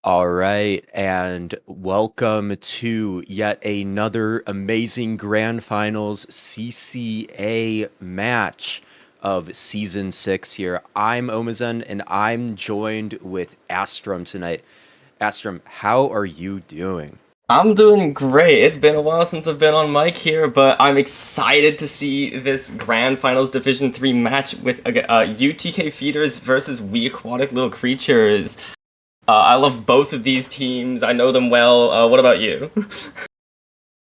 All right, and welcome to yet another amazing Grand Finals CCA match of Season 6 here. I'm Omazen, and I'm joined with Astrum tonight. Astrum, how are you doing? I'm doing great. It's been a while since I've been on mic here, but I'm excited to see this Grand Finals Division 3 match with UTK Feeders versus We Aquatic Little Creatures. I love both of these teams. I know them well. What about you?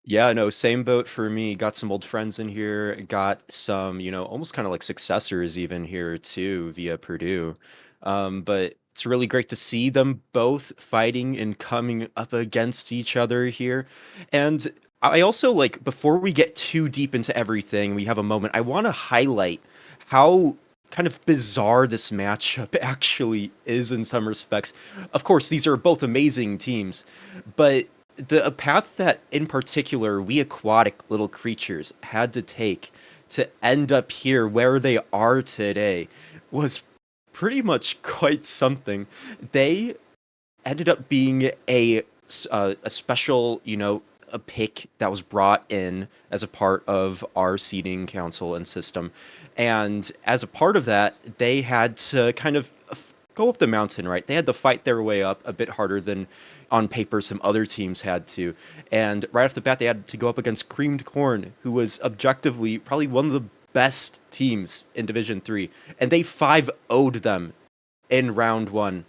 Yeah, no, same boat for me. Got some old friends in here, got some, almost kind of like successors even here too via Purdue. But it's really great to see them both fighting and coming up against each other here. And I also like, before we get too deep into everything, we have a moment. I want to highlight how kind of bizarre this matchup actually is in some respects. Of course, these are both amazing teams, but the a path that in particular we aquatic little creatures had to take to end up here where they are today was pretty much quite something. They ended up being a special, a pick that was brought in as a part of our seating council and system. And as a part of that, they had to kind of go up the mountain, right? They had to fight their way up a bit harder than on paper some other teams had to. And right off the bat, they had to go up against Creamed Corn, who was objectively probably one of the best teams in Division 3. And they 5-0'd them in round one.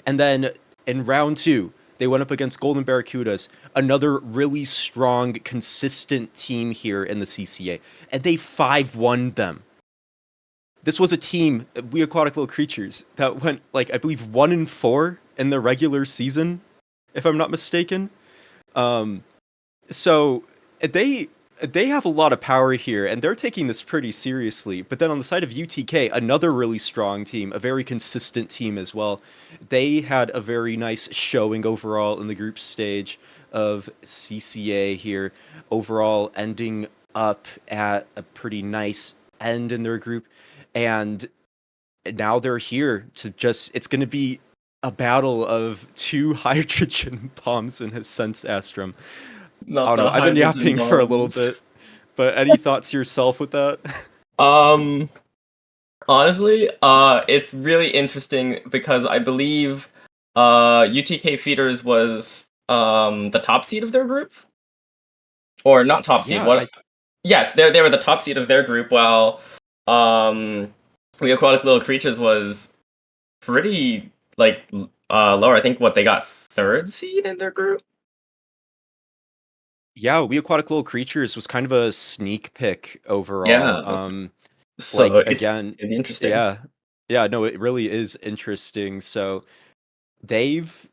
And then in round two, they went up against Golden Barracudas, another really strong, consistent team here in the CCA, and they 5-1 them. This was a team, We Aquatic Little Creatures, that went like I believe 1-4 in the regular season, if I'm not mistaken. Um, so they have a lot of power here, and they're taking this pretty seriously. But then on the side of UTK, another really strong team, a very consistent team as well. They had a very nice showing overall in the group stage of CCA here, overall ending up at a pretty nice end in their group. And now they're here to just, it's going to be a battle of two hydrogen bombs in a sense, Astrum. I Not don't know. the I've been hydrogen yapping for a little bombs. bit, but any thoughts yourself with that? Um, Honestly, it's really interesting because I believe UTK Feeders was the top seed of their group, or not top seed. Yeah, What? Yeah, they were the top seed of their group, while um, We Aquatic Little Creatures was pretty lower. I think what they got third seed in their group. yeah. We Aquatic Little Creatures was kind of a sneak pick overall. Yeah, so Like it's again, gonna be interesting. yeah, yeah. No, it really is interesting. So they've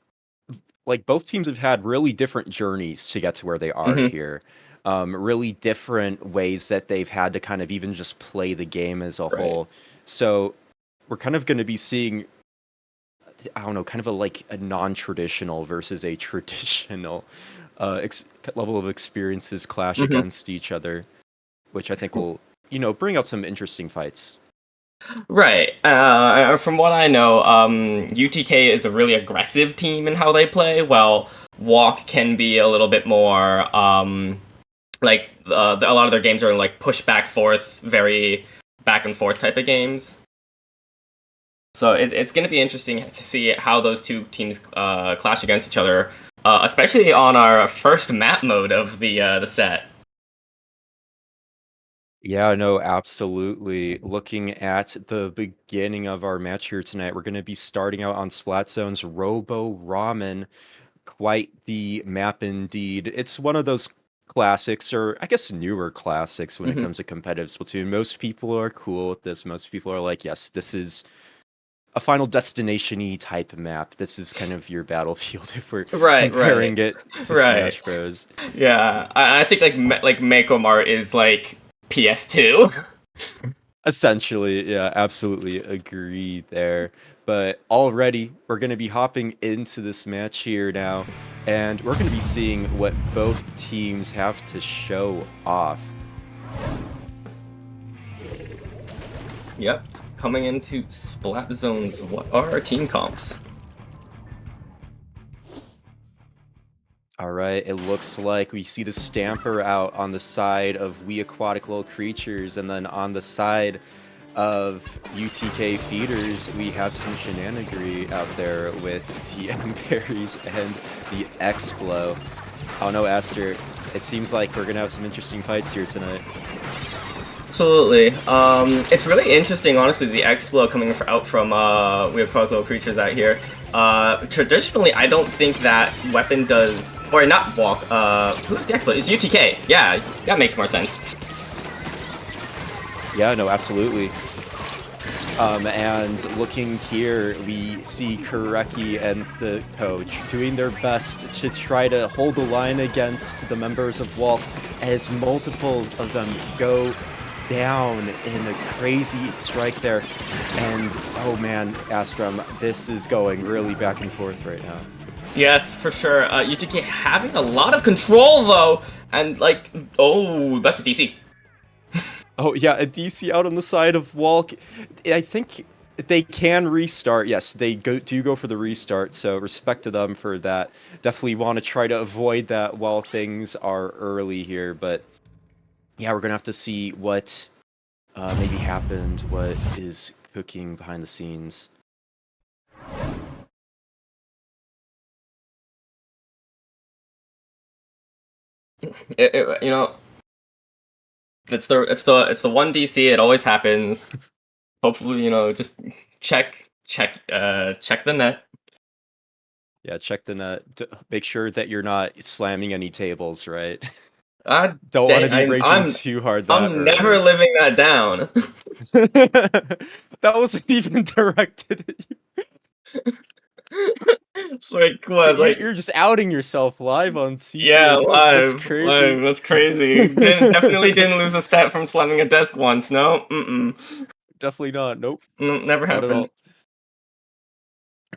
like both teams have had really different journeys to get to where they are Hmm. here. Really different ways that they've had to kind of even just play the game as a Right. whole. So we're kind of going to be seeing, I don't know, kind of a non-traditional versus a traditional level of experiences clash Hmm. against each other, which I think will, bring out some interesting fights. Right. From what I know, UTK is a really aggressive team in how they play, while Walk can be a little bit more a lot of their games are like push back forth, very back and forth type of games. So it's going to be interesting to see how those two teams clash against each other, especially on our first map mode of the set. Yeah, no, absolutely. Looking at the beginning of our match here tonight, we're going to be starting out on Splat Zone's Robo Ramen. Quite the map indeed. It's one of those classics, or I guess newer classics when it Hmm. comes to competitive Splatoon. Most people are cool with this. Most people are like, yes, this is a Final Destination-y type map. This is kind of your battlefield if we're Right, right, comparing it to right. Smash Bros. Yeah, I think like Mako is like PS2. Essentially, yeah, absolutely agree there. But already, we're going to be hopping into this match here now, and we're going to be seeing what both teams have to show off. Yep. Coming into Splat Zones, what are our team comps? All right, it looks like we see the Stamper out on the side of We Aquatic Little Creatures, and then on the side of UTK Feeders, we have some shenanigery out there with the M-Berries and the X-Flow. Oh no, Aster, it seems like we're gonna have some interesting fights here tonight. Absolutely. It's really interesting, honestly, the X-Blow coming out from We Have Little Creatures out here. Traditionally, I don't think that weapon does, or not walk, who's the X-Blow? It's UTK. Yeah, that makes more sense. Yeah, no, absolutely. And looking here, we see Kureki and the coach doing their best to try to hold the line against the members of Walk as multiple of them go down in a crazy strike there. And oh man, Astrum, this is going really back and forth right now. Yes, for sure. UTK having a lot of control, though, and like, oh, that's a DC. Oh yeah, a DC out on the side of Walk. I think they can restart. Yes, they do go for the restart, so respect to them for that. Definitely want to try to avoid that while things are early here, but yeah, we're gonna have to see what maybe happened, what is cooking behind the scenes. You know, it's the one DC. It always happens. Hopefully, just check the net. Yeah, check the net. Make sure that you're not slamming any tables, right? Ah, Don't want to dang, be I'm raging I'm too hard that I'm never early. living that down. That wasn't even directed at you. It's like what? Like You're just outing yourself live on yeah, CCA Twitch. That's live, crazy. live. That's crazy. Definitely didn't lose a set from slamming a desk once. No, Definitely not. Nope. no, never Not at happened.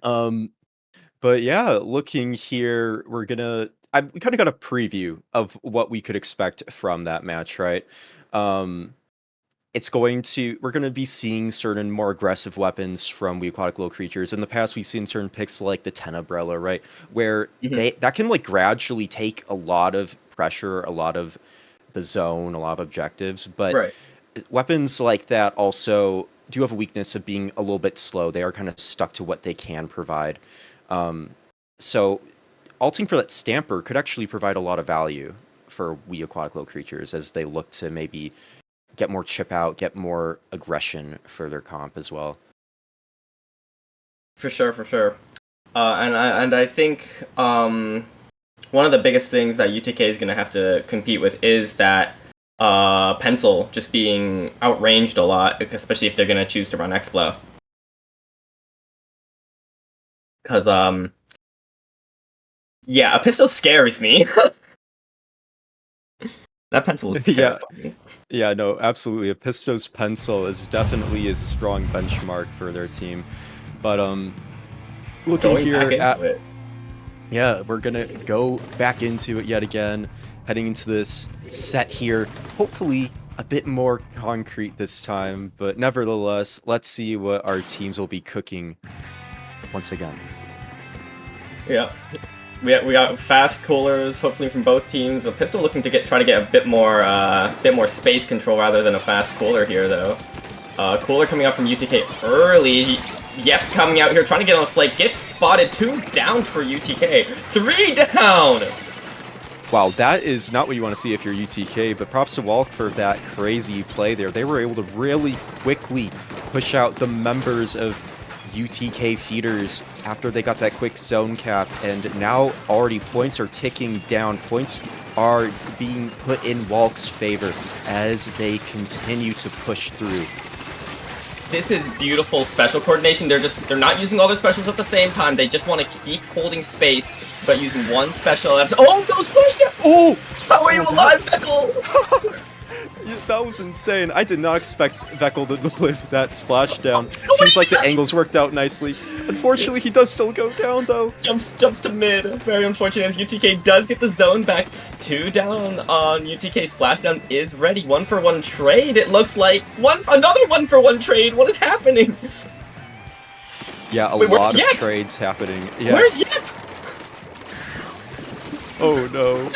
all. Um, but yeah, looking here, we kind of got a preview of what we could expect from that match, right? Um, we're going to be seeing certain more aggressive weapons from We Aquatic Little Creatures. In the past, we've seen certain picks like the Tenebrella, right? Where Mhm. that can like gradually take a lot of pressure, a lot of the zone, a lot of objectives, but Right. weapons like that also do have a weakness of being a little bit slow. They are kind of stuck to what they can provide. Um, so alting for that Stamper could actually provide a lot of value for We Aquatic Little Creatures as they look to maybe get more chip out, get more aggression for their comp as well. For sure, for sure. And I think one of the biggest things that UTK is going to have to compete with is that pencil just being outranged a lot, especially if they're going to choose to run X-Blow. Because yeah, a pistol scares me. That pencil is Yeah, terrifying. yeah, no, absolutely. A Pisto's pencil is definitely a strong benchmark for their team. But looking Going back here into at it. yeah, we're gonna go back into it yet again, heading into this set here. Hopefully a bit more concrete this time, but nevertheless, let's see what our teams will be cooking once again. Yeah. We got fast coolers, hopefully from both teams. The pistol looking to try to get a bit more space control rather than a fast cooler here, though. Cooler coming out from UTK early. Yep, coming out here trying to get on the flank. Gets spotted. 2 down for UTK. 3 down. Wow, that is not what you want to see if you're UTK, but props to Walk for that crazy play there. They were able to really quickly push out the members of UTK feeders after they got that quick zone cap, and now already points are ticking down. Points are being put in Walk's favor as they continue to push through. This is beautiful special coordination. They're not using all their specials at the same time. They just want to keep holding space, but using one special. Oh no, splash down! Oh! How are you Oh, alive, Veckle? Yeah, that was insane. I did not expect Veckel to live that splashdown. Oh Seems like the my angles worked out nicely. Unfortunately, he does still go down, though. jumps to mid. Very unfortunate as UTK does get the zone back. 2 down on UTK. Splashdown is ready. 1-for-1 trade. It looks like another 1-for-1 trade. What is happening? Yeah, a Wait, where's lot of Yep? trades happening. Yeah. Where's Yep? Oh no.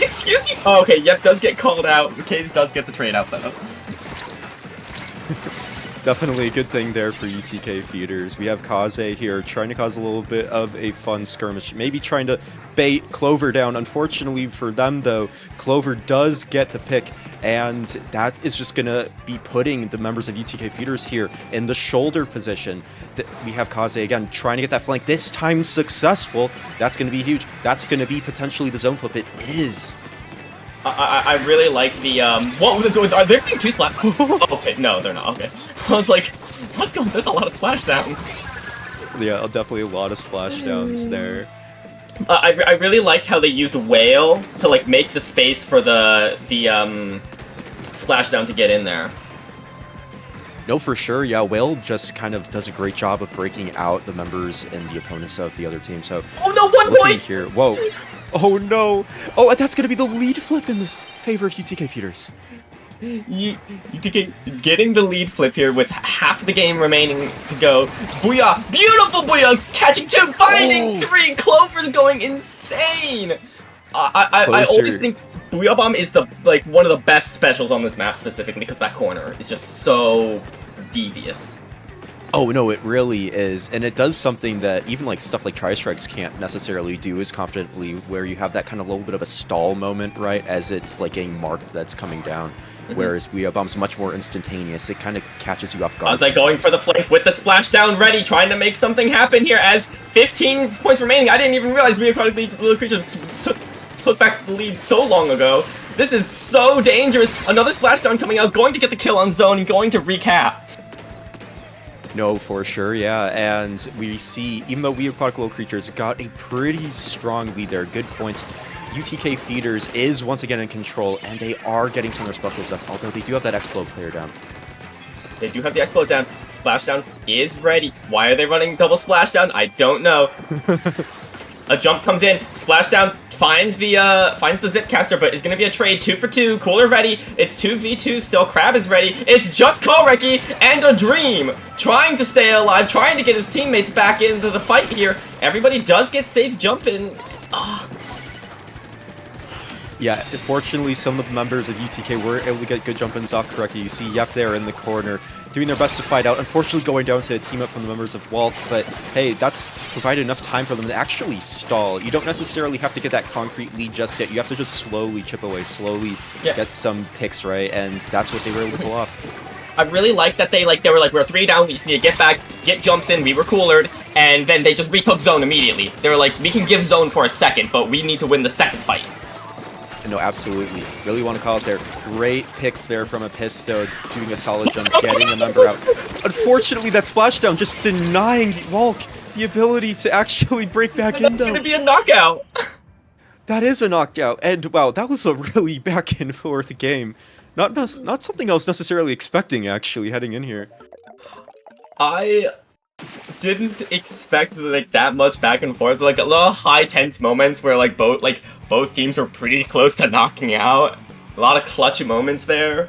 Excuse me. Oh, okay. Yep, does get called out. Kaze does get the trade out though. Definitely a good thing there for UTK feeders. We have Kaze here trying to cause a little bit of a fun skirmish, maybe trying to bait Clover down. Unfortunately for them, though, Clover does get the pick, and that is just going to be putting the members of UTK feeders here in the shoulder position. We have Kaze again trying to get that flank, this time successful. That's going to be huge. That's going to be potentially the zone flip. It is. I really like the what was it? Are they doing two splash? Oh, okay, no, they're not. Okay, I was like, let's go. There's a lot of splashdown. Yeah, definitely a lot of splashdowns there. I really liked how they used whale to like make the space for the splashdown to get in there. No, for sure. Yeah, Whale just kind of does a great job of breaking out the members and the opponents of the other team. So, Oh no, 1 point here. Whoa. Oh no. Oh, that's going to be the lead flip in this favor of UTK feeders. UTK getting the lead flip here with half the game remaining to go. Booyah! Beautiful Booyah! Catching two, finding three! Clover's going insane! I always think Booyah Bomb is the one of the best specials on this map specifically because that corner is just so devious. Oh no, it really is, and it does something that even like stuff like Tri-Strikes can't necessarily do as confidently, where you have that kind of little bit of a stall moment, right, as it's like getting marked that's coming down. Whereas Booyah Bomb's much more instantaneous. It kind of catches you off guard. I was like going for the flank with the splashdown ready, trying to make something happen here as 15 points remaining. I didn't even realize Aquatic little creatures took back the lead so long ago. This is so dangerous. Another splashdown coming out, going to get the kill on zone and going to recap. No, for sure, yeah. And we see, even though we Aquatic Little Creatures got a pretty strong lead there, good points, UTK Feeders is once again in control, and they are getting some of their specials up, although they do have that Explode player down. They do have the Explode down. Splashdown is ready. Why are they running double splashdown? I don't know. A jump comes in, splashdown finds the Zipcaster, but it's gonna be a trade 2 for 2. Cooler ready. It's 2v2 still. Crab is ready. It's just Koreki and a Dream trying to stay alive, trying to get his teammates back into the fight here. Everybody does get safe jump in. Yeah, fortunately, some of the members of UTK were able to get good jump-ins off Koreki. You see Yep there in the corner, doing their best to fight out. Unfortunately, going down to a team-up from the members of Walk, but hey, that's provided enough time for them to actually stall. You don't necessarily have to get that concrete lead just yet. You have to just slowly chip away, slowly get some picks, right? And that's what they were able to pull off. I really like that they were like, we're 3 down, we just need to get back, get jumps in, we were coolered, and then they just retook zone immediately. They were like, we can give zone for a second, but we need to win the second fight. No, absolutely. Really want to call it there. Great picks there from Episto, doing a solid jump, getting a member out. Unfortunately, that splashdown just denying Walk the ability to actually break back in, though. That's gonna be a knockout! That is a knockout, and wow, that was a really back and forth game. Not something I was necessarily expecting, actually, heading in here. I didn't expect that much back and forth, like a little high tense moments where both teams were pretty close to knocking out. A lot of clutch moments there.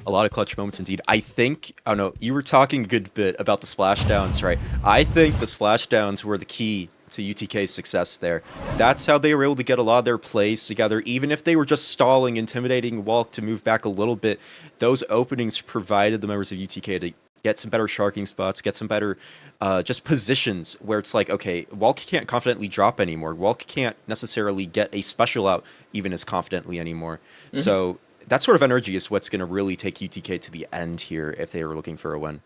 A lot of clutch moments indeed. I don't know, you were talking a good bit about the splashdowns, right? I think the splashdowns were the key to UTK's success there. That's how they were able to get a lot of their plays together, even if they were just stalling, intimidating Walk to move back a little bit. Those openings provided the members of UTK to get some better sharking spots, get some better just positions where it's like, okay, Walk can't confidently drop anymore. Walk can't necessarily get a special out even as confidently anymore. So that sort of energy is what's going to really take UTK to the end here if they were looking for a win.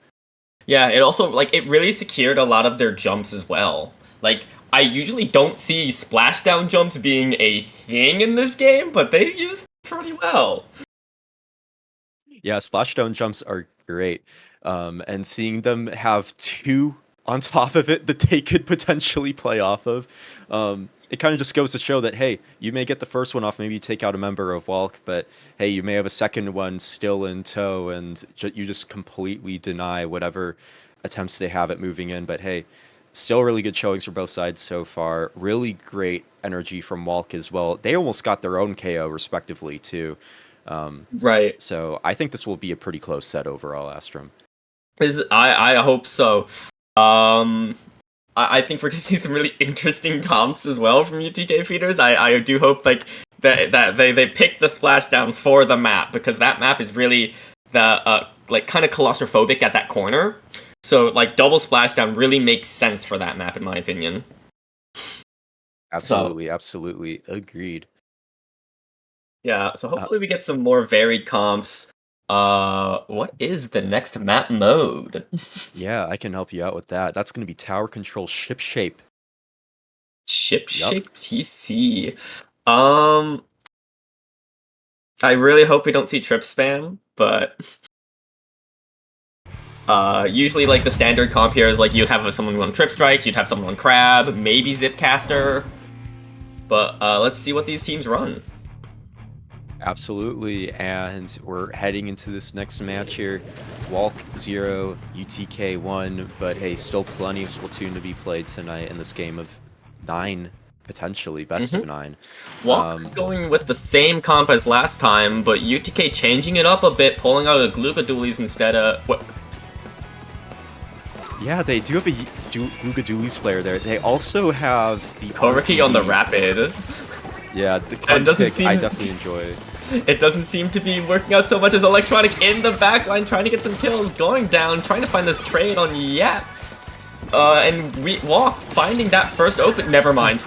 Yeah, it also, it really secured a lot of their jumps as well. I usually don't see splashdown jumps being a thing in this game, but they used pretty well. Yeah, splashdown jumps are great. And seeing them have 2 on top of it that they could potentially play off of, it kind of just goes to show that, hey, you may get the first one off, maybe you take out a member of Walk, but hey, you may have a second one still in tow, and you just completely deny whatever attempts they have at moving in. But hey, still really good showings for both sides so far. Really great energy from Walk as well. They almost got their own KO respectively too. Right. So I think this will be a pretty close set overall, Astrum. I hope so. I think we're gonna see some really interesting comps as well from UTK feeders. I do hope like that they pick the splashdown for the map, because that map is really the like kind of claustrophobic at that corner. So like double splashdown really makes sense for that map in my opinion. So Absolutely, absolutely. Agreed. yeah, so Uh, hopefully we get some more varied comps. What is the next map mode? yeah, I can help you out with that. That's gonna be tower control ship shape. Chip Yup. shaped TC. Um, I really hope we don't see trip spam, but usually like the standard comp here is like you'd have someone on trip strikes, you'd have someone on crab, maybe zipcaster. But let's see what these teams run. Absolutely, and we're heading into this next match here. Walk 0, UTK 1, but hey, still plenty of Splatoon to be played tonight in this game of 9, potentially, best of 9. Walk going with the same comp as last time, but UTK changing it up a bit, pulling out a Gluga Dualies instead of what? Yeah, they do have a Luga Dualies player there. They also have the Koriki on the RPD. Rapid. Yeah, the It card doesn't pick seem I definitely enjoy. It doesn't seem to be working out so much as Electronic in the backline trying to get some kills, going down, trying to find this trade on Yap. And we Walk finding that first open. Never mind.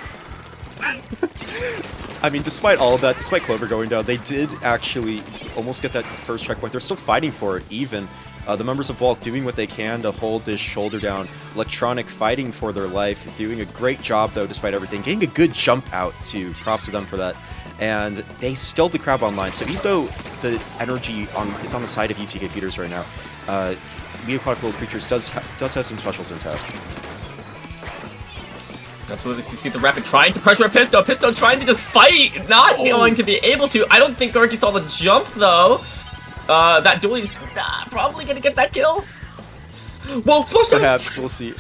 I mean, despite all of that, despite Clover going down, they did actually almost get that first checkpoint. They're still fighting for it, even. The members of Walk doing what they can to hold this shoulder down. Electronic fighting for their life, doing a great job, though, despite everything. Getting a good jump out, too. Props to them for that. And they still the crab online, so even though the energy is on the side of UTK feeders right now, the Aquatic Little Creatures does have some specials in tow. Absolutely, so you see the Rapid trying to pressure a Pisto. Pisto trying to just fight, not going to be able to. I don't think Gorky saw the jump, though. That Dooley's probably gonna get that kill. Whoa, splash down! Perhaps, we'll see.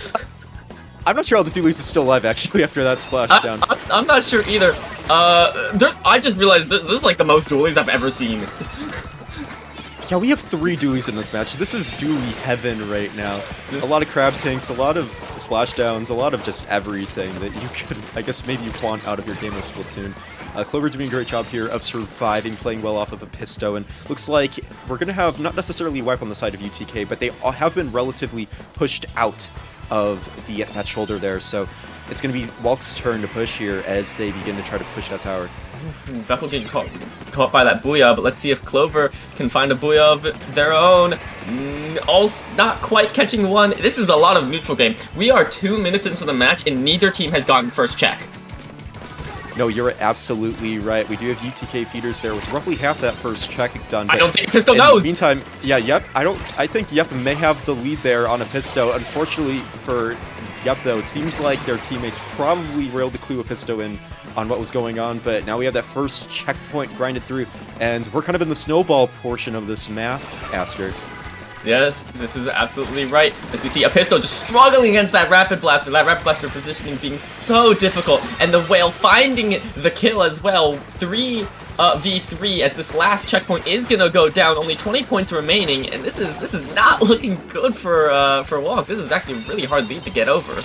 I'm not sure how the Doolies is still alive, actually, after that splashdown. I'm not sure either. I just realized this is like the most Doolies I've ever seen. Yeah, we have 3 Doolies in this match. This is Dooley heaven right now. A lot of crab tanks, a lot of splashdowns, a lot of just everything that you could, I guess, maybe you want out of your game of Splatoon. Clover doing a great job here of surviving, playing well off of a Pisto, and looks like we're going to have not necessarily a wipe on the side of UTK, but they have been relatively pushed out of that shoulder there, so it's going to be Walk's turn to push here as they begin to try to push that tower. Vekel getting caught by that Booyah, but let's see if Clover can find a Booyah of their own. Also, not quite catching one. This is a lot of neutral game. We are 2 minutes into the match, and neither team has gotten first check. No, you're absolutely right. We do have UTK feeders there with roughly half that first check done. I don't think Pisto knows! In the meantime, yeah, Yep, I think Yep may have the lead there on a Pisto. Unfortunately for Yep, though, it seems like their teammates probably were able to clue a Pisto in on what was going on, but now we have that first checkpoint grinded through, and we're kind of in the snowball portion of this map, Aster. Yes, this is absolutely right. As we see a Pisto just struggling against that Rapid Blaster positioning being so difficult, and the Whale finding the kill as well. 3v3 as this last checkpoint is gonna go down. Only 20 points remaining, and this is not looking good for Walk. This is actually a really hard lead to get over.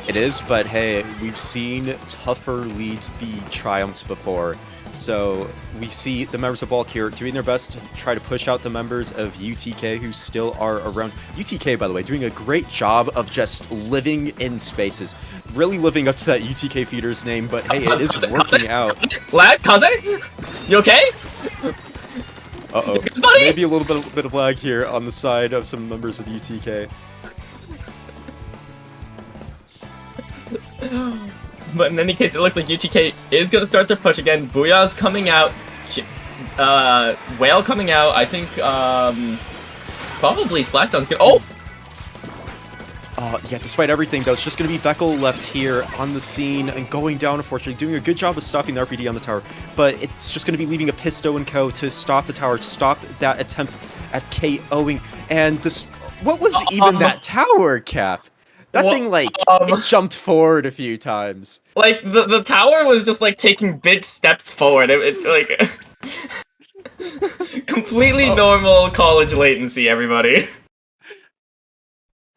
It is, but hey, we've seen tougher leads be triumphs before. So we see the members of Walk here doing their best to try to push out the members of UTK who still are around. UTK, by the way, doing a great job of just living in spaces. Really living up to that UTK feeder's name, but hey, it is working out. Lag, Kaze? You okay? Uh-oh. Maybe a little bit of lag here on the side of some members of UTK. But in any case, it looks like UTK is going to start their push again. Booyah's coming out. Whale coming out. I think, probably Splashdown's gonna— oh! Yeah, despite everything, though, it's just going to be Vekel left here on the scene and going down, unfortunately, doing a good job of stopping the RPD on the tower. But it's just going to be leaving a Pisto and Co. to stop the tower, to stop that attempt at KOing. And what was even that tower, Cap? That thing, like, it jumped forward a few times. Like, the tower was just, like, taking big steps forward. It like... completely normal college latency, everybody.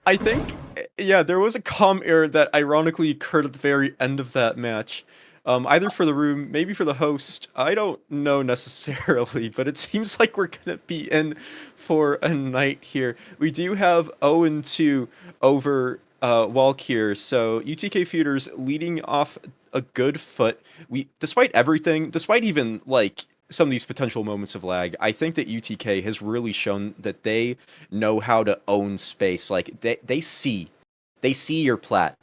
I think Yeah, there was a comm error that ironically occurred at the very end of that match. Either for the room, maybe for the host. I don't know necessarily, but it seems like we're gonna be in for a night here. We do have 0-2 over Walk here, so UTK Feuders leading off a good foot. Despite everything, despite even like some of these potential moments of lag, I think that UTK has really shown that they know how to own space. Like they see your plat.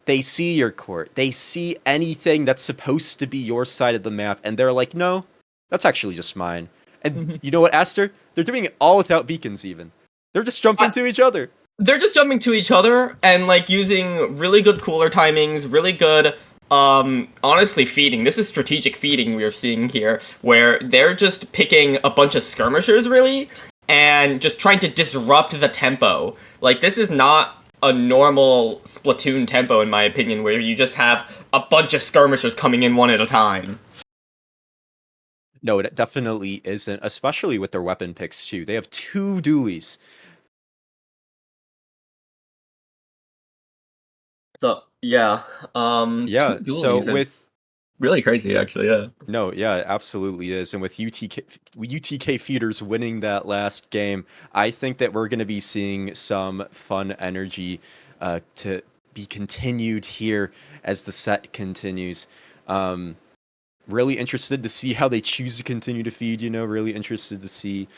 They see your court. They see anything that's supposed to be your side of the map, and they're like, no, that's actually just mine. And you know what, Aster? They're doing it all without beacons, even. They're just jumping to each other. They're just jumping to each other and like using really good cooler timings, really good honestly feeding. This is strategic feeding we are seeing here, where they're just picking a bunch of skirmishers really and just trying to disrupt the tempo. Like this is not a normal Splatoon tempo in my opinion, where you just have a bunch of skirmishers coming in one at a time. No, it definitely isn't, especially with their weapon picks, too. They have two dualies. So yeah, two Yeah, so dualies is with really crazy actually, yeah. No, yeah, it absolutely is. And with UTK Feeders winning that last game, I think that we're going to be seeing some fun energy to be continued here as the set continues. Um, really interested to see how they choose to continue to feed, really interested to see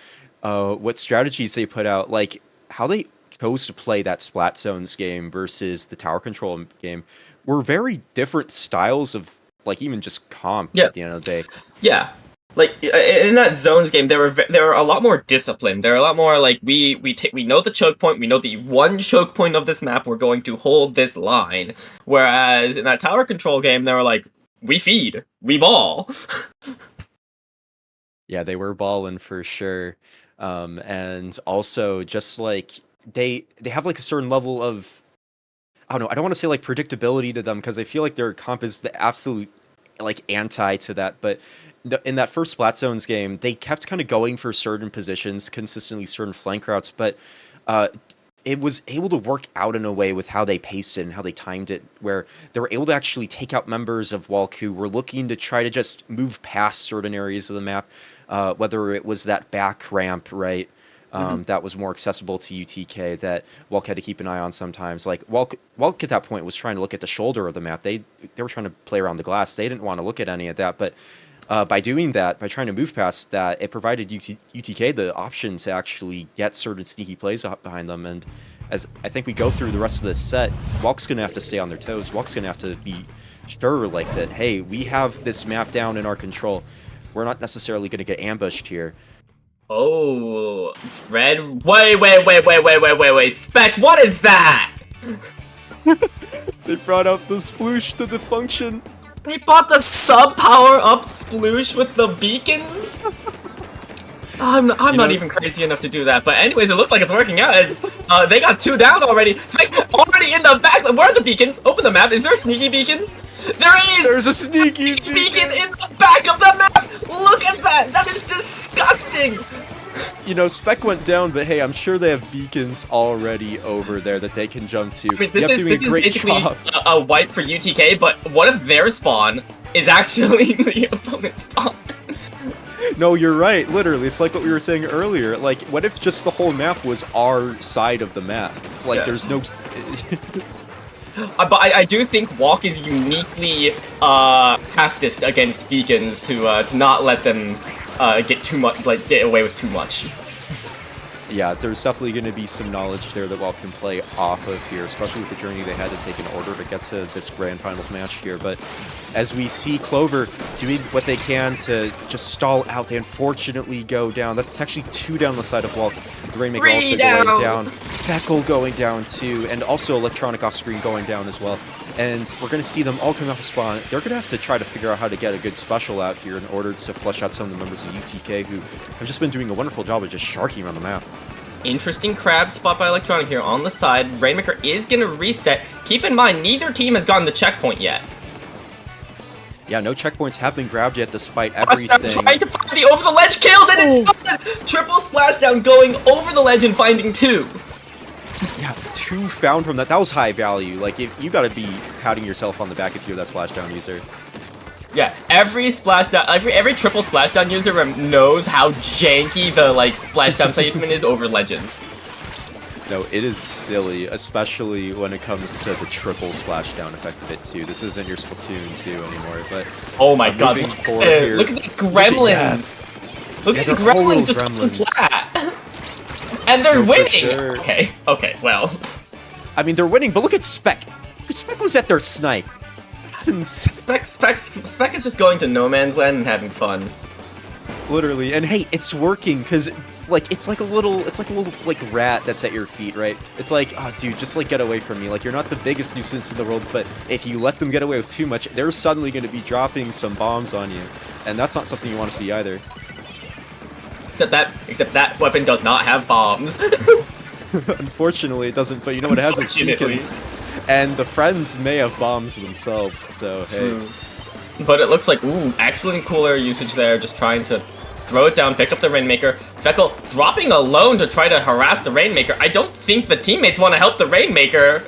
what strategies they put out, like how they chose to play that Splat Zones game versus the tower control game were very different styles of like even just comp Yeah. at the end of the day. Yeah, like in that zones game, they were a lot more disciplined. They're a lot more like we know the choke point. We know the one choke point of this map. We're going to hold this line. Whereas in that tower control game, they were like, we feed, we ball. Yeah, they were balling for sure. And also just like they have like a certain level of I don't know, I don't want to say like predictability to them because I feel like their comp is the absolute like anti to that. But in that first Splat Zones game, they kept kind of going for certain positions, consistently certain flank routes, but uh, it was able to work out in a way with how they paced it and how they timed it, where they were able to actually take out members of Walk who were looking to try to just move past certain areas of the map, whether it was that back ramp, right? Hmm. That was more accessible to UTK that Walk had to keep an eye on sometimes. Like Walk at that point was trying to look at the shoulder of the map. They were trying to play around the glass. They didn't want to look at any of that. But by doing that, by trying to move past that, it provided UTK the option to actually get certain sneaky plays behind them. And as I think we go through the rest of this set, Walk's going to have to stay on their toes. Walk's going to have to be sure like that, hey, we have this map down in our control. We're not necessarily going to get ambushed here. Oh, Dread. Wait. Spec, what is that? They brought out the sploosh to the function. They bought the sub power up sploosh with the beacons? I'm not even crazy enough to do that, but anyways, it looks like it's working out. They got 2 down already. Spec already in the back. Where are the beacons? Open the map. Is there a sneaky beacon? There is! There's a sneaky beacon in the back of the map! Look at that! That is disgusting! Spec went down, but hey, I'm sure they have beacons already over there that they can jump to. I mean, this is basically a wipe for UTK, but what if their spawn is actually the opponent's spawn? No, you're right. Literally, it's like what we were saying earlier. Like, what if just the whole map was our side of the map? Like, Yeah. there's no... But I do think Walk is uniquely practiced against beacons to not let them get too much, like get away with too much. Yeah, there's definitely going to be some knowledge there that Walk can play off of here, especially with the journey they had to take in order to get to this grand finals match here. But as we see Clover doing what they can to just stall out, they unfortunately go down. That's actually 2 down the side of Walk. The Rainmaker also going down. Feckle going down too, and also Electronic off screen going down as well. And we're going to see them all coming off the spawn. They're going to have to try to figure out how to get a good special out here in order to flush out some of the members of UTK who have just been doing a wonderful job of just sharking around the map. Interesting crab spot by Electronic here on the side. Rainmaker is going to reset. Keep in mind, neither team has gotten the checkpoint yet. Yeah, no checkpoints have been grabbed yet despite everything. Trying to find the over the ledge kills, and it does! Triple splashdown going over the ledge and finding 2. Yeah, 2 found from that. That was high value. Like, you gotta be patting yourself on the back if you're that splashdown user. Yeah, every splashdown, every triple splashdown user knows how janky the like splashdown placement is over ledges. No, it is silly, especially when it comes to the triple splashdown effect of it too. This isn't your Splatoon 2 anymore, but oh my god, moving forward here. look at these gremlins! Look at these gremlins just on flat! And they're winning! Sure. Okay, well. I mean, they're winning, but look at Spec! Spec was at their snipe. That's insane. Spec is just going to no man's land and having fun. Literally, and hey, it's working, because like it's like a little like rat that's at your feet, right? It's like, oh dude, just like get away from me. Like, you're not the biggest nuisance in the world, but if you let them get away with too much, they're suddenly going to be dropping some bombs on you, and that's not something you want to see either. Except that weapon does not have bombs. Unfortunately, it doesn't, but you know what it has is beacons. And the friends may have bombs themselves, so hey. But it looks like, ooh, excellent cooler usage there, just trying to throw it down, pick up the Rainmaker. Feckle dropping alone to try to harass the Rainmaker. I don't think the teammates want to help the Rainmaker.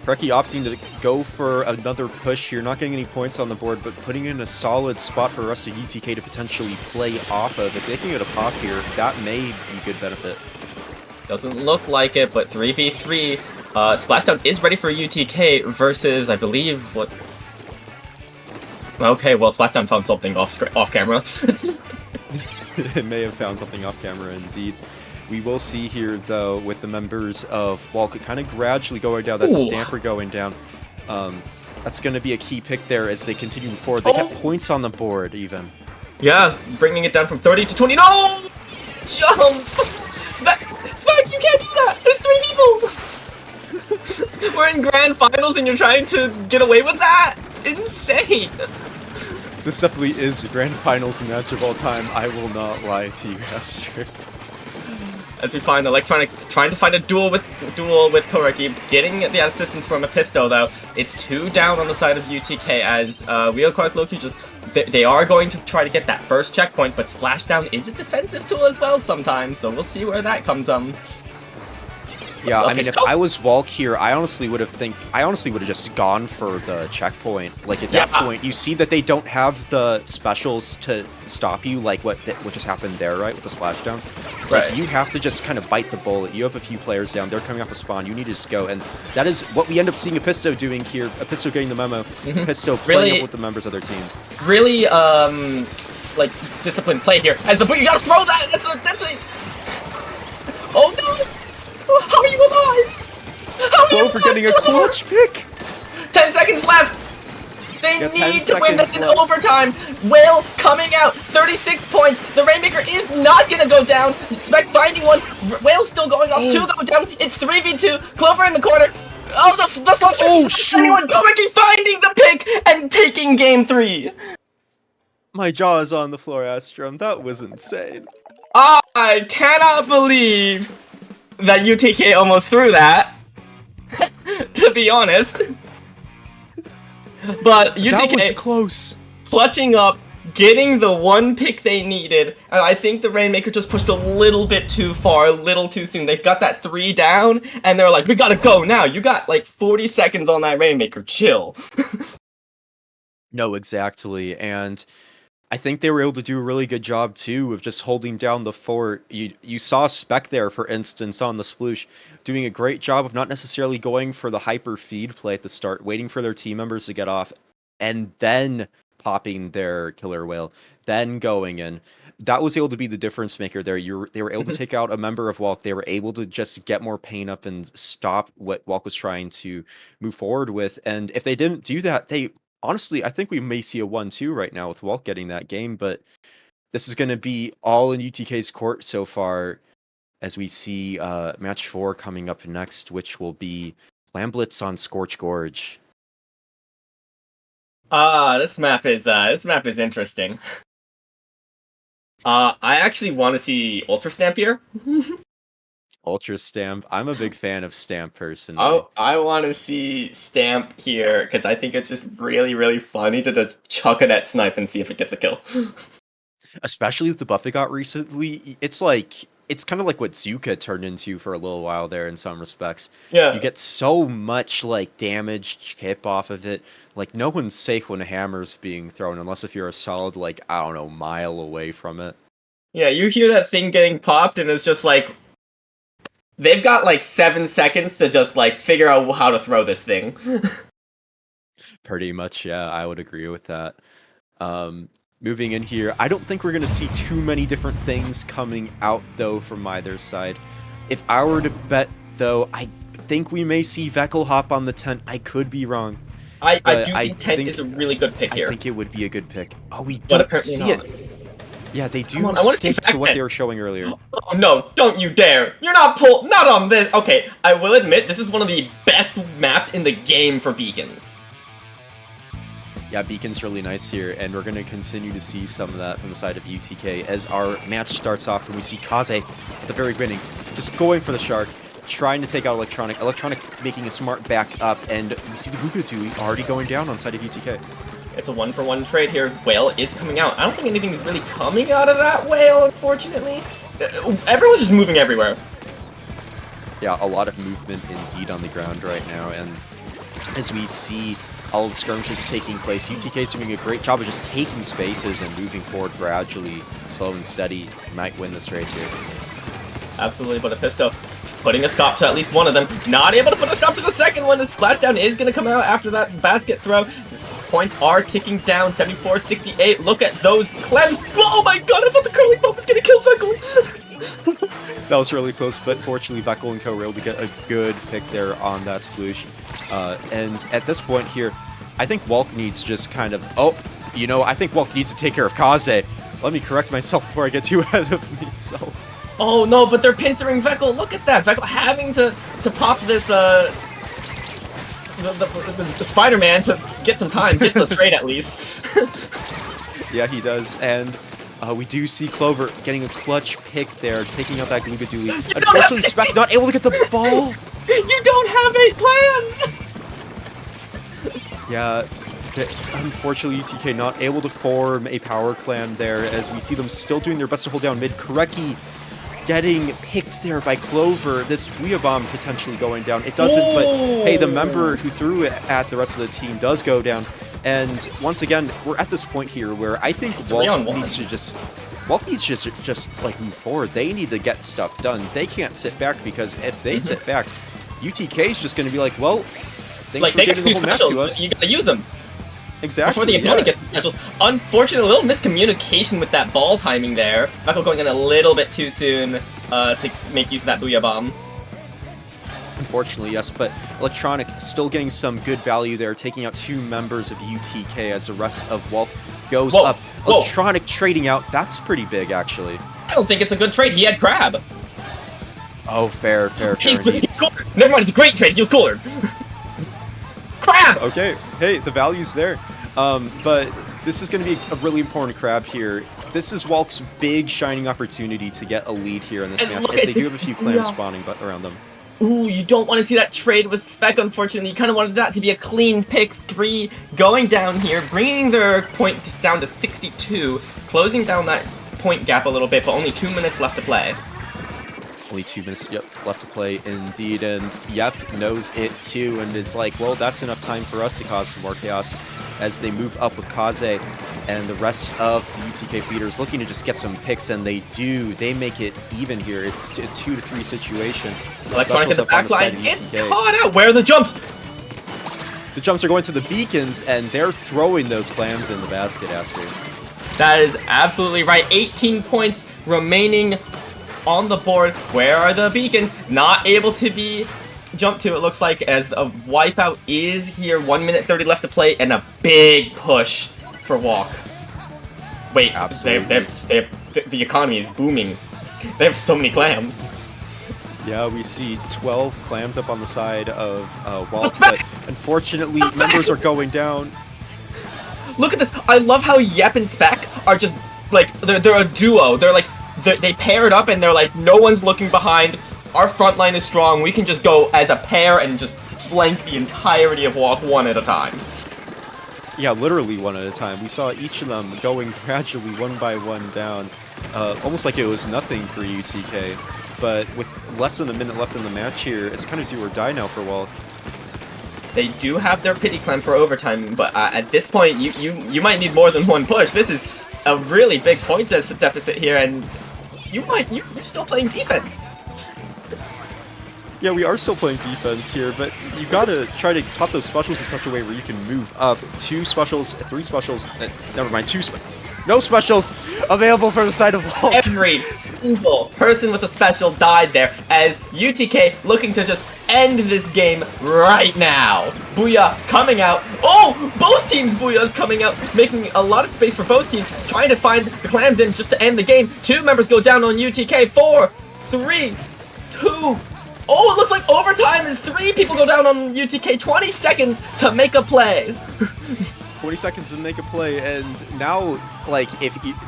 Preki opting to go for another push. You're not getting any points on the board, but putting in a solid spot for the rest of UTK to potentially play off of. If they can get a pop here, that may be good benefit. Doesn't look like it, but 3v3. Splashdown is ready for UTK versus, I believe, what... Okay, well, Splashdown found something off camera. It may have found something off camera, indeed. We will see here, though, with the members of Walk kind of gradually going down, that Stamper going down. That's going to be a key pick there as they continue forward. They kept points on the board, even. Yeah, bringing it down from 30 to 20. No! Jump! Smack, you can't do that! There's 3 people! We're in grand finals and you're trying to get away with that? Insane! This definitely is the grand finals match of all time. I will not lie to you, Esther. As we find Electronic trying to find a duel with Koreki, getting the assistance from Episto though. It's 2 down on the side of UTK as Real Quark Loki just they are going to try to get that first checkpoint, but Splashdown is a defensive tool as well sometimes, so we'll see where that comes Yeah, I mean, if I was Walk here, I honestly would have just gone for the checkpoint. Like, at that point, you see that they don't have the specials to stop you, like what just happened there, right, with the splashdown. Like, you have to just kind of bite the bullet. You have a few players down. They're coming off a spawn. You need to just go, and that is what we end up seeing Episto doing here. Episto getting the memo. Episto playing up with the members of their team. Really, like, disciplined play here. As the you gotta throw that. That's a. Oh no. How are you alive? How are you alive? For getting a clutch pick! 10 seconds left! They need to win this in overtime! Whale coming out! 36 points! The Rainmaker is not gonna go down! Spec finding one! Whale's still going off, 2 go down! It's 3v2! Clover in the corner! Oh, the Fox! Oh, shoot! Koreki finding the pick and taking game 3! My jaw is on the floor, Astrum. That was insane. I cannot believe that UTK almost threw that, to be honest. But UTK that was close. Clutching up, getting the 1 pick they needed, and I think the Rainmaker just pushed a little bit too far, a little too soon. They got that 3 down, and they're like, we gotta go now. You got like 40 seconds on that Rainmaker, chill. No, exactly, and I think they were able to do a really good job, too, of just holding down the fort. You saw Spec there, for instance, on the sploosh, doing a great job of not necessarily going for the hyper feed play at the start, waiting for their team members to get off, and then popping their killer whale, then going in. That was able to be the difference maker there. They were able to take out a member of Walk. They were able to just get more pain up and stop what Walk was trying to move forward with. And if they didn't do that, honestly, I think we may see a 1-2 right now with Walk getting that game, but this is going to be all in UTK's court so far as we see match 4 coming up next, which will be Lamblitz on Scorch Gorge. This map is interesting. I actually want to see Ultra Stamp here. Ultra Stamp. I'm a big fan of Stamp personally. Oh, I want to see Stamp here because I think it's just really, really funny to just chuck it at Snipe and see if it gets a kill. Especially with the buff it got recently, it's like it's kind of like what Zuka turned into for a little while there in some respects. You Yeah. get so much like damage chip off of it. Like no one's safe when a hammer's being thrown unless if you're a solid like I don't know mile away from it. Yeah, you hear that thing getting popped, and it's just like they've got like 7 seconds to just like figure out how to throw this thing. Pretty much, yeah, I would agree with that. Um, moving in here, I don't think we're going to see too many different things coming out, though, from either side. If I were to bet, though, I think we may see Veckel hop on the tent. I could be wrong, I but do think Tent is a really good pick I here, think it would be a good pick. Oh, we but don't apparently see it. not. Yeah, they Come do on, I want to see stick to back what they then. were showing earlier. Oh no, don't you dare! You're not not on this! Okay, I will admit, this is one of the best maps in the game for beacons. Yeah, Beacon's really nice here, and we're going to continue to see some of that from the side of UTK as our match starts off, and we see Kaze at the very beginning, just going for the Shark, trying to take out Electronic. Electronic making a smart back up, and we see the Gugadui already going down on side of UTK. It's a 1-for-1 trade here. Whale is coming out. I don't think anything's really coming out of that Whale, unfortunately. Everyone's just moving everywhere. Yeah, a lot of movement indeed on the ground right now, and as we see all the skirmishes taking place, UTK is doing a great job of just taking spaces and moving forward gradually, slow and steady. Might win this race here. Absolutely, but Episco putting a stop to at least one of them. Not able to put a stop to the second one. The splashdown is going to come out after that basket throw. Points are ticking down, 74-68. Look at those clams. Oh my god, I thought the curling bump was going to kill Veckel. That was really close, but fortunately Veckel and Co were able to get a good pick there on that sploosh. And at this point here, I think Walk needs just kind of... Oh, you know, I think Walk needs to take care of Kaze. Let me correct myself before I get too ahead of myself. Oh no, but they're pincering Veckel. Look at that. Veckel having to pop this, the Spider-Man to get some time, get to the trade at least. Yeah, he does, and we do see Clover getting a clutch pick there, taking out that Gugaduli. Unfortunately, Spec not able to get the ball! You don't have 8 plans! Yeah, unfortunately, UTK not able to form a power clan there, as we see them still doing their best to hold down mid. Koreki getting picked there by Clover. This Ouija bomb potentially going down. It doesn't, but hey, the member who threw it at the rest of the team does go down. And once again, we're at this point here where I think Walk needs to just like move forward. They need to get stuff done. They can't sit back, because if they sit back, UTK is just going to be like, well, thanks for giving the whole map to us. You gotta use them. Exactly. Before the opponent gets specials. Unfortunately, a little miscommunication with that ball timing there. Veckel going in a little bit too soon to make use of that Booyah Bomb. Unfortunately, yes, but Electronic still getting some good value there, taking out 2 members of UTK as the rest of Walk goes up. Electronic trading out, that's pretty big, actually. I don't think it's a good trade. He had Crab. Oh, fair. He's cooler. Never mind, it's a great trade. He was cooler. Crab! Okay, hey, the value's there. But this is going to be a really important Crab here. This is Walk's big shining opportunity to get a lead here in this match, as they do have a few clans spawning around them. Ooh, you don't want to see that trade with Spec, unfortunately. You kind of wanted that to be a clean pick 3 going down here, bringing their point down to 62, closing down that point gap a little bit, but only 2 minutes left to play. Only 2 minutes left to play, indeed, and Yep knows it too, and it's like, well, that's enough time for us to cause some more chaos as they move up with Kaze and the rest of the UTK feeders looking to just get some picks, and they do. They make it even here. It's a 2-3 situation. Electronic in the back line. It's caught out. Where are the jumps? The jumps are going to the beacons, and they're throwing those clams in the basket, Aster. That is absolutely right. 18 points remaining on the board. Where are the beacons? Not able to be jumped to, it looks like, as a wipeout is here. 1 minute 30 left to play, and a big push for Walk. Wait, the economy is booming. They have so many clams. Yeah, we see 12 clams up on the side of Walk, but unfortunately, members are going down. Look at this. I love how Yep and Spec are just, like, they're a duo. They're like, they paired up and they're like, no one's looking behind. Our front line is strong. We can just go as a pair and just flank the entirety of Walk one at a time. Yeah, literally one at a time. We saw each of them going gradually, one by one down, almost like it was nothing for UTK. But with less than a minute left in the match here, it's kind of do or die now for Wall. They do have their pity climb for overtime, but at this point, you might need more than one push. This is a really big point deficit here, and you're still playing defense. Yeah, we are still playing defense here, but you gotta try to pop those specials in such a way where you can move up. 2 specials, 3 specials, never mind, no specials available for the side of Wall. Every single person with a special died there, as UTK looking to just end this game right now. Booyah coming out. Oh, both teams Booyah's coming out, making a lot of space for both teams, trying to find the clams in just to end the game. 2 members go down on UTK. 4, 3, 2. Oh, it looks like overtime is 3 people go down on UTK. 20 seconds to make a play. 20 seconds to make a play, and now, like,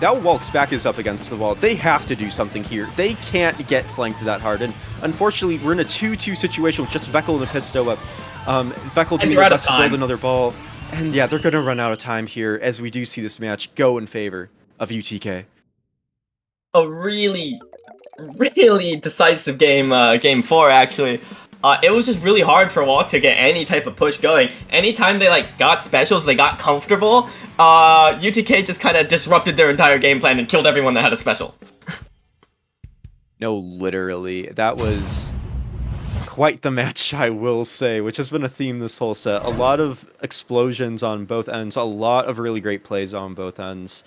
now Walk's back is up against the wall. They have to do something here. They can't get flanked that hard, and unfortunately, we're in a 2-2 situation with just Veckel and the Pisto up. Veckel doing their best to build another ball, and yeah, they're gonna run out of time here, as we do see this match go in favor of UTK. A really decisive game, game 4, actually. It was just really hard for Walk to get any type of push going. Anytime they, like, got specials, they got comfortable, UTK just kind of disrupted their entire game plan and killed everyone that had a special. No, literally. That was quite the match, I will say, which has been a theme this whole set. A lot of explosions on both ends, a lot of really great plays on both ends.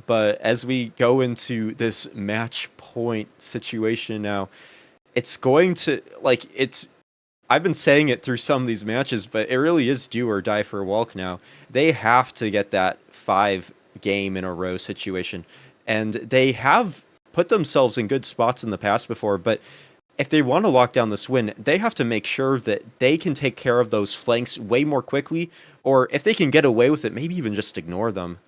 But as we go into this match point situation now, it's going to, like, I've been saying it through some of these matches, but it really is do or die for Walk now. They have to get that 5 game in a row situation. And they have put themselves in good spots in the past before, but if they want to lock down this win, they have to make sure that they can take care of those flanks way more quickly, or if they can get away with it, maybe even just ignore them.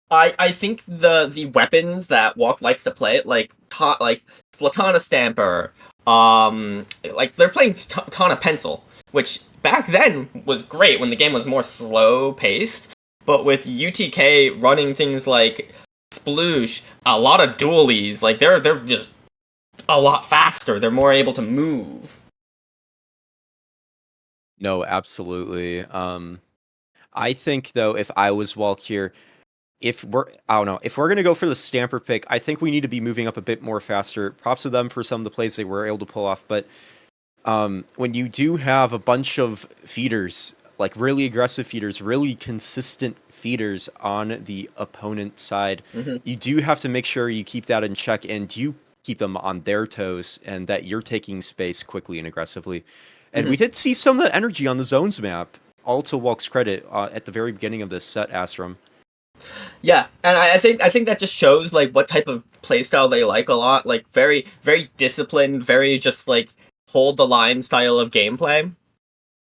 I think the weapons that Walk likes to play, like Splatana Stamper, like they're playing Tana Pencil, which back then was great when the game was more slow paced, but with UTK running things like Sploosh, a lot of dualies, like they're just a lot faster. They're more able to move. No, absolutely. I think though, if I was Walk here, I don't know, if we're gonna go for the Stamper pick, I think we need to be moving up a bit more faster. Props to them for some of the plays they were able to pull off, but when you do have a bunch of feeders, like really aggressive feeders, really consistent feeders on the opponent side, you do have to make sure you keep that in check and you keep them on their toes and that you're taking space quickly and aggressively. And we did see some of that energy on the zones map, all to Walk's credit, at the very beginning of this set, Astrum. Yeah, and I think that just shows like what type of playstyle they like a lot. Like very disciplined, very just like hold the line style of gameplay.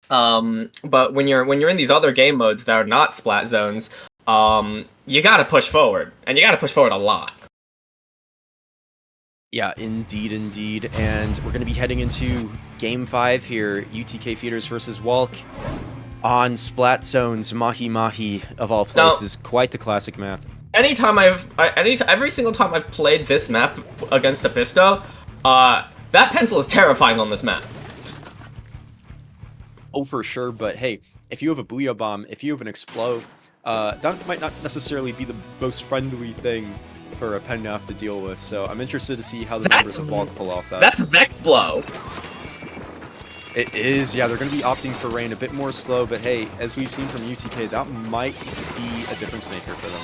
But when you're in these other game modes that are not splat zones, you gotta push forward, and you gotta push forward a lot. Yeah, indeed. And we're going to be heading into Game 5 here, UTK Feeders versus Walk on Splat Zones, Mahi Mahi, of all places. Now, quite the classic map. Every single time I've played this map against the Pisto, that pencil is terrifying on this map. Oh, for sure, but hey, if you have a Booyah Bomb, if you have an Explode, that might not necessarily be the most friendly thing for a pen to have to deal with, so I'm interested to see how the members of Walk pull off that. That's Vex Blow! It is, yeah, they're going to be opting for Rain, a bit more slow, but hey, as we've seen from UTK, that might be a difference maker for them.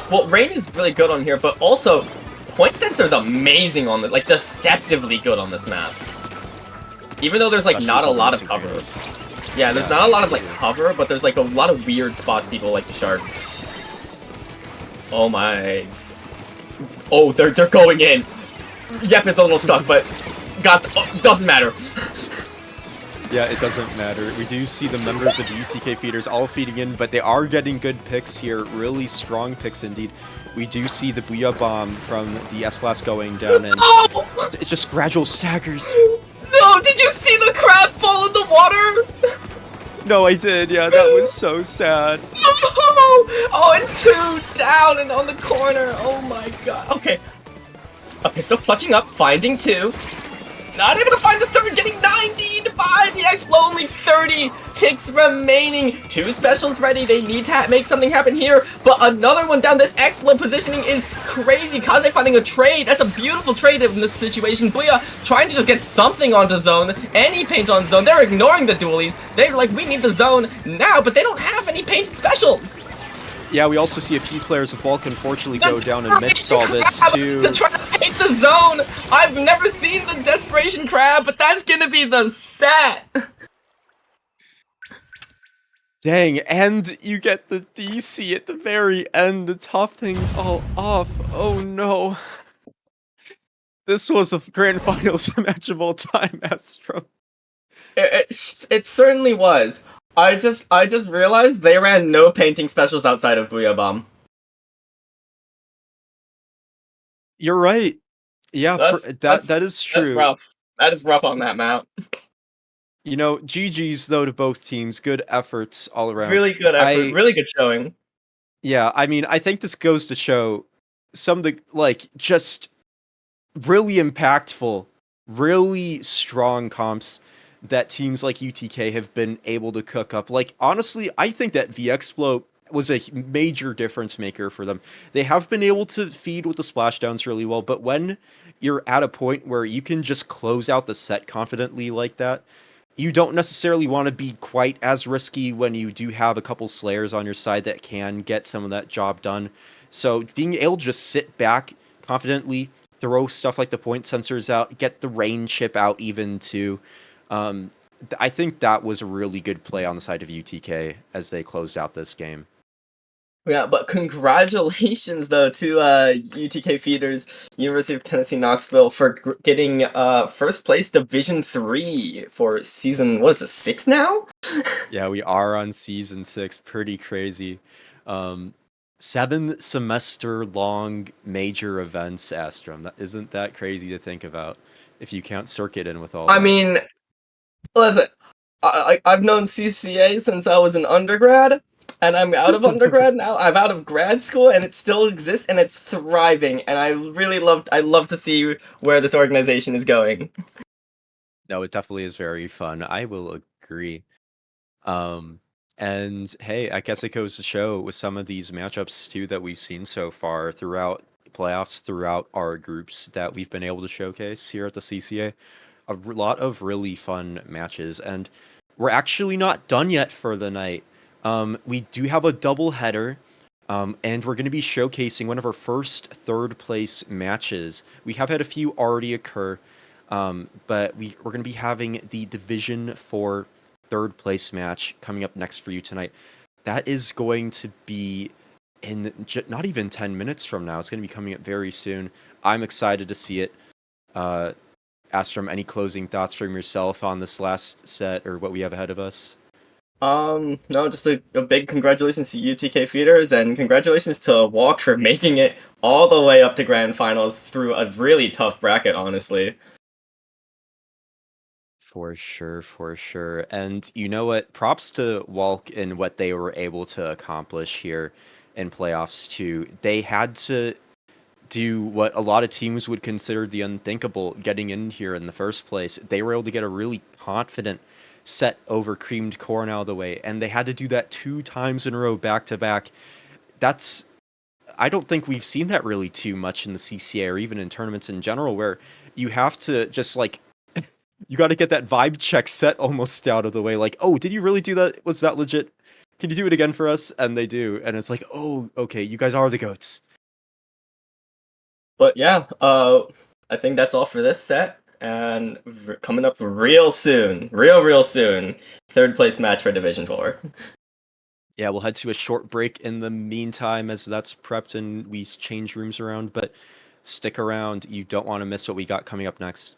Well, Rain is really good on here, but also, Point Sensor is amazing on this, like, deceptively good on this map. Even though there's, like, especially not a lot of cover. Yeah, there's not a lot of, like, cover, but there's, like, a lot of weird spots people like to shark. Oh my... Oh, they're going in! Yep is a little stuck, but... doesn't matter. Yeah, it doesn't matter. We do see the members of the UTK feeders all feeding in, but they are getting good picks here. Really strong picks indeed. We do see the Booyah Bomb from the S-Blast going down, and it's just gradual staggers. No, did you see the crab fall in the water? No, I did. Yeah, that was so sad. Oh, and two down and on the corner. Oh my god. Okay. Okay, still clutching up, finding two. Not able to find the third, getting 90'd by the Explo, only 30 ticks remaining. Two specials ready, they need to make something happen here, but another one down. This Explo positioning is crazy. Kaze finding a trade, that's a beautiful trade in this situation. Booyah trying to just get something onto zone, any paint on zone. They're ignoring the dualies. They're like, we need the zone now, but they don't have any painting specials. Yeah, we also see a few players of Bulk unfortunately The go down amidst all this crab to too. try to paint the zone. I've never seen the desperation crab, but that's gonna be the set. Dang, and you get the DC at the very end to top things all off. Oh no. This was a grand finals match of all time, Astro. It certainly was. I just realized they ran no painting specials outside of Booyah Bomb. You're right. Yeah, That's that that's that is that's true. rough. That is rough on that map. You know, GG's though to both teams. Good efforts all around. Really good effort. I Really good showing. Yeah, I mean, I think this goes to show some of the like just really impactful, really strong comps that teams like UTK have been able to cook up. Like honestly, I think that VXplo was a major difference maker for them. They have been able to feed with the splashdowns really well, but when you're at a point where you can just close out the set confidently like that, you don't necessarily want to be quite as risky when you do have a couple slayers on your side that can get some of that job done. So being able to just sit back confidently, throw stuff like the point sensors out, get the rain chip out even too. Um, I think that was a really good play on the side of UTK as they closed out this game. Yeah, but congratulations though to UTK feeders, University of Tennessee Knoxville for getting first place Division 3 for season, what is it, 6 now? Yeah, we are on season 6. Pretty crazy. Um, 7 semester long major events, Astrom. That isn't that crazy to think about if you count circuit in with all I that. mean, listen, I've known CCA since I was an undergrad, and I'm out of undergrad now. I'm out of grad school, and it still exists, and it's thriving. And I love to see where this organization is going. No, it definitely is very fun. I will agree. Um, and hey, I guess it goes to show with some of these matchups too that we've seen so far throughout playoffs, throughout our groups that we've been able to showcase here at the CCA. Lot of really fun matches, and we're actually not done yet for the night. We do have a double header, and we're going to be showcasing one of our first third place matches. We have had a few already occur, but we're going to be having the Division 4 third place match coming up next for you tonight. That is going to be in not even 10 minutes from now. It's going to be coming up very soon. I'm excited to see it. Uh, Astrom, any closing thoughts from yourself on this last set or what we have ahead of us? No, just a big congratulations to UTK feeders, and congratulations to Walk for making it all the way up to grand finals through a really tough bracket, honestly. For sure, for sure. And you know what? Props to Walk and what they were able to accomplish here in playoffs too. They had to do what a lot of teams would consider the unthinkable getting in here in the first place. They were able to get a really confident set over creamed corn out of the way, and they had to do that 2 times in a row back to back. That's I don't think we've seen that really too much in the CCA or even in tournaments in general, where you have to just like you got to get that vibe check set almost out of the way. Like, oh, did you really do that? Was that legit? Can you do it again for us? And they do, and it's like, oh, okay, you guys are the goats. But yeah, I think that's all for this set. And coming up real soon, real soon, third place match for Division 4. Yeah, we'll head to a short break in the meantime as that's prepped and we change rooms around, but stick around. You don't want to miss what we got coming up next.